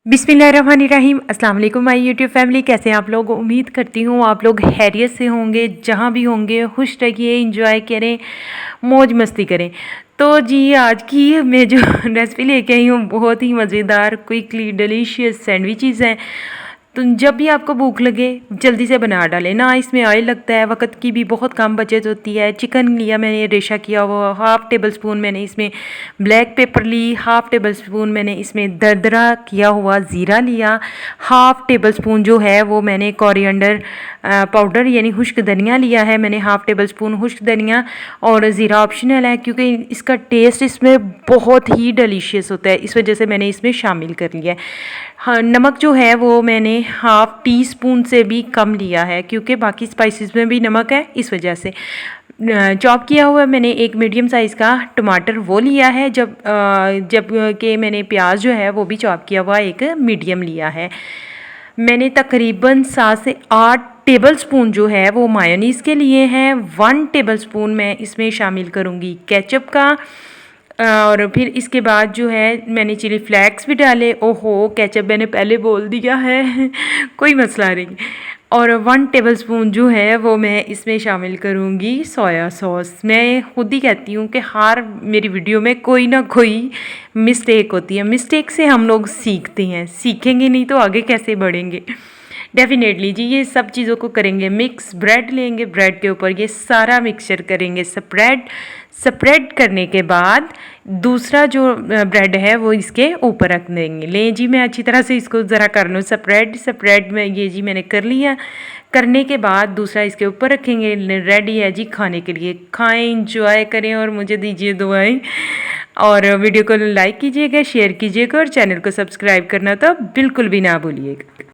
बिस्मिल्लाहिर्रहमानिर्रहीम। अस्सलाम वालेकुम माय यूट्यूब फैमिली। कैसे हैं आप लोग? उम्मीद करती हूँ आप लोग खैरियत से होंगे। जहाँ भी होंगे खुश रहिए, इंजॉय करें, मौज मस्ती करें। तो जी आज की मैं जो रेसिपी लेके आई हूँ बहुत ही मज़ेदार, क्विकली डिलीशियस सैंडविचेस हैं। तो जब भी आपको भूख लगे जल्दी से बना डालें ना। इसमें ऑयल लगता है, वक्त की भी बहुत कम बचत होती है। चिकन लिया मैंने रेशा किया हुआ, हाफ़ टेबल स्पून मैंने इसमें ब्लैक पेपर ली, हाफ़ टेबल स्पून मैंने इसमें दरदरा किया हुआ ज़ीरा लिया, हाफ़ टेबल स्पून जो है वो मैंने कोरिएंडर पाउडर यानी खुश्क धनिया लिया है। मैंने हाफ़ टेबल स्पून खुश्क धनिया, और ज़ीरा ऑप्शनल है क्योंकि इसका टेस्ट इसमें बहुत ही डिलीशियस होता है, इस वजह से मैंने इसमें शामिल कर लिया है। हाँ, नमक जो है वो मैंने हाफ़ टी स्पून से भी कम लिया है क्योंकि बाकी स्पाइसेस में भी नमक है, इस वजह से। चॉप किया हुआ मैंने एक मीडियम साइज़ का टमाटर वो लिया है, जब कि मैंने प्याज जो है वो भी चॉप किया हुआ एक मीडियम लिया है। मैंने तकरीबन 7 से 8 टेबल स्पून जो है वो मायोनीज़ के लिए हैं। 1 टेबल स्पून मैं इसमें शामिल करूँगी केचप का, और फिर इसके बाद जो है मैंने चिली फ्लेक्स भी डाले। ओहो, केचप मैंने पहले बोल दिया है कोई मसला नहीं। और 1 टेबल स्पून जो है वो मैं इसमें शामिल करूँगी सोया सॉस। मैं खुद ही कहती हूँ कि हर मेरी वीडियो में कोई ना कोई मिस्टेक होती है, मिस्टेक से हम लोग सीखते हैं, सीखेंगे नहीं तो आगे कैसे बढ़ेंगे। डेफिनेटली जी, ये सब चीज़ों को करेंगे मिक्स। ब्रेड लेंगे, ब्रेड के ऊपर ये सारा मिक्सचर करेंगे स्प्रेड करने के बाद दूसरा जो ब्रेड है वो इसके ऊपर रख देंगे। लें जी, मैं अच्छी तरह से इसको ज़रा कर लूँ स्प्रेड में। ये जी मैंने कर लिया। करने के बाद दूसरा इसके ऊपर रखेंगे। रेडी है जी खाने के लिए। खाएं, इंजॉय करें और मुझे दीजिए दुआएं। और वीडियो को लाइक कीजिएगा, शेयर कीजिएगा और चैनल को सब्सक्राइब करना तो बिल्कुल भी ना भूलिएगा।